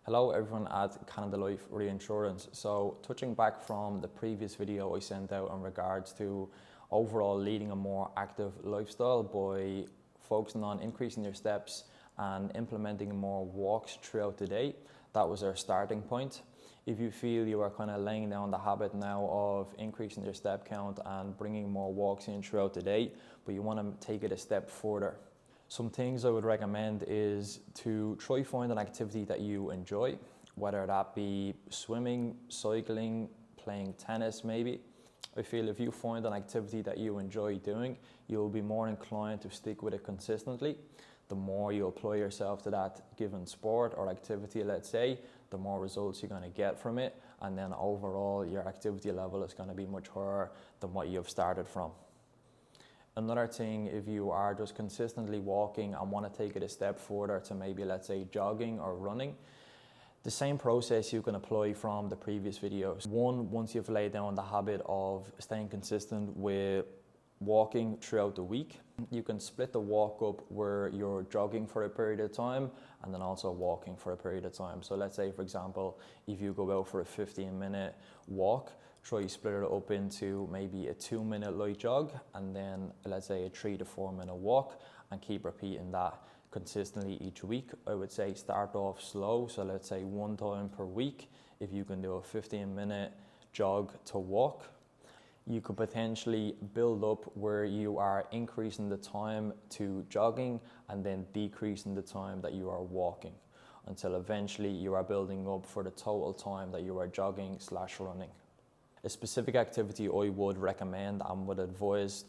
Hello everyone at Canada Life Reinsurance. So touching back from the previous video I sent out in regards to overall leading a more active lifestyle by focusing on increasing your steps and implementing more walks throughout the day. That was our starting point. If you feel you are kind of laying down the habit now of increasing your step count and bringing more walks in throughout the day, but you want to take it a step further, some things I would recommend is to try find an activity that you enjoy, whether that be swimming, cycling, playing tennis maybe. I feel if you find an activity that you enjoy doing, you'll be more inclined to stick with it consistently. The more you apply yourself to that given sport or activity, let's say, the more results you're going to get from it, and then overall your activity level is going to be much higher than what you've started from. Another thing, if you are just consistently walking and want to take it a step further to maybe, let's say, jogging or running, the same process you can apply from the previous videos. Once you've laid down the habit of staying consistent with walking throughout the week, you can split the walk up where you're jogging for a period of time and then also walking for a period of time. So let's say, for example, if you go out for a 15-minute walk, try to split it up into maybe a 2-minute light jog and then let's say a 3 to 4 minute walk, and keep repeating that consistently each week. I would say start off slow, so let's say one time per week. If you can do a 15-minute jog to walk, you could potentially build up where you are increasing the time to jogging and then decreasing the time that you are walking, until eventually you are building up for the total time that you are jogging/running. A specific activity I would recommend and would advise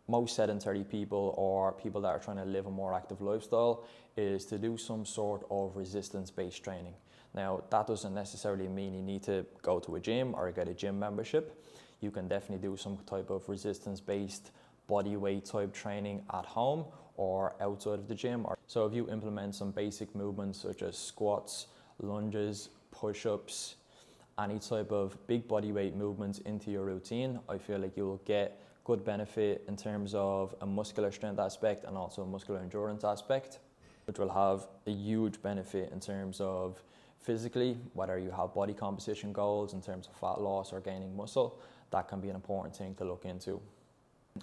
most sedentary people or people that are trying to live a more active lifestyle is to do some sort of resistance-based training. Now, that doesn't necessarily mean you need to go to a gym or get a gym membership. You can definitely do some type of resistance-based body weight type training at home or outside of the gym. So if you implement some basic movements such as squats, lunges, push-ups, any type of big body weight movements into your routine, I feel like you will get good benefit in terms of a muscular strength aspect and also a muscular endurance aspect, which will have a huge benefit in terms of physically, whether you have body composition goals in terms of fat loss or gaining muscle. That can be an important thing to look into.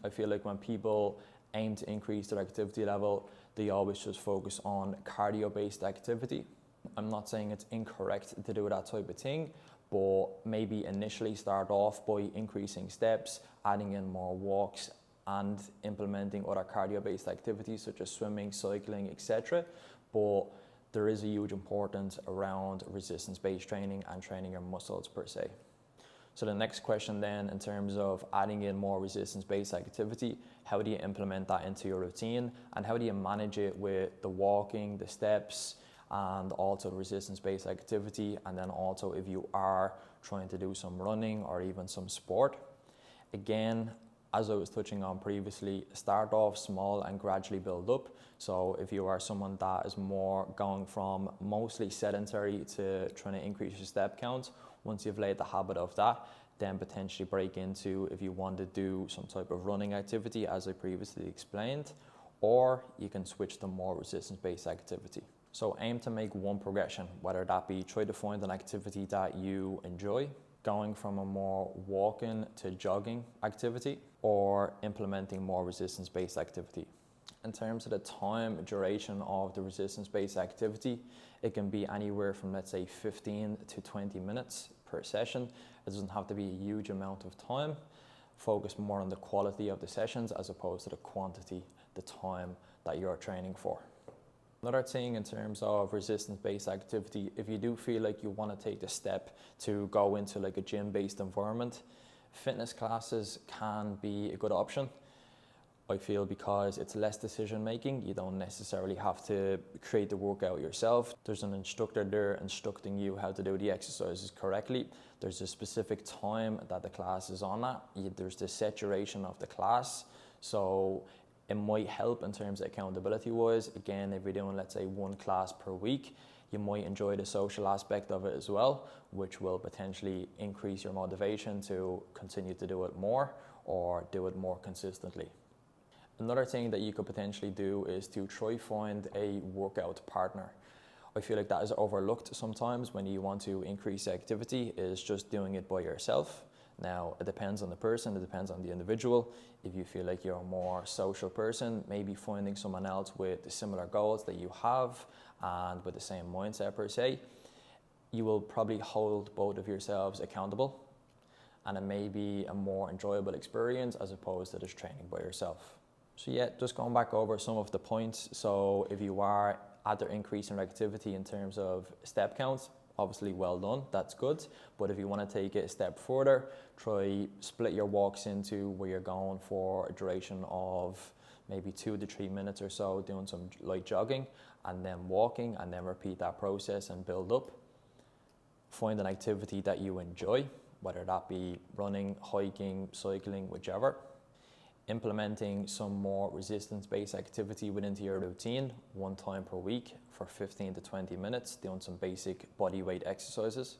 I feel like when people aim to increase their activity level, they always just focus on cardio-based activity. I'm not saying it's incorrect to do that type of thing, but maybe initially start off by increasing steps, adding in more walks and implementing other cardio-based activities such as swimming, cycling, etc. But there is a huge importance around resistance-based training and training your muscles per se. So the next question then, in terms of adding in more resistance-based activity, how do you implement that into your routine and how do you manage it with the walking, the steps, and also resistance-based activity, and then also if you are trying to do some running or even some sport? Again, as I was touching on previously, start off small and gradually build up. So if you are someone that is more going from mostly sedentary to trying to increase your step count, once you've laid the habit of that, then potentially break into if you want to do some type of running activity as I previously explained, or you can switch to more resistance-based activity. So aim to make one progression, whether that be try to find an activity that you enjoy, going from a more walking to jogging activity, or implementing more resistance-based activity. In terms of the time duration of the resistance-based activity, it can be anywhere from, let's say, 15 to 20 minutes per session. It doesn't have to be a huge amount of time. Focus more on the quality of the sessions as opposed to the quantity, the time that you're training for. Another thing in terms of resistance-based activity, if you do feel like you want to take the step to go into like a gym-based environment, fitness classes can be a good option. I feel because it's less decision making. You don't necessarily have to create the workout yourself. There's an instructor there instructing you how to do the exercises correctly. There's a specific time that the class is on at. There's the set duration of the class. So it might help in terms of accountability wise. Again, if you're doing, let's say, one class per week, you might enjoy the social aspect of it as well, which will potentially increase your motivation to continue to do it more or do it more consistently. Another thing that you could potentially do is to try find a workout partner. I feel like that is overlooked sometimes when you want to increase activity, is just doing it by yourself. Now, it depends on the person, it depends on the individual. If you feel like you're a more social person, maybe finding someone else with the similar goals that you have and with the same mindset per se, you will probably hold both of yourselves accountable, and it may be a more enjoyable experience as opposed to just training by yourself. So yeah, just going back over some of the points. So if you are at the increase in activity in terms of step counts, obviously well done, that's good. But if you want to take it a step further, try split your walks into where you're going for a duration of maybe 2 to 3 minutes or so, doing some light jogging and then walking, and then repeat that process and build up. Find an activity that you enjoy, whether that be running, hiking, cycling, whichever. Implementing some more resistance-based activity within your routine, 1 time per week for 15 to 20 minutes, doing some basic body weight exercises.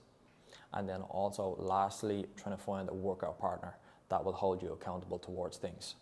And then also lastly, trying to find a workout partner that will hold you accountable towards things.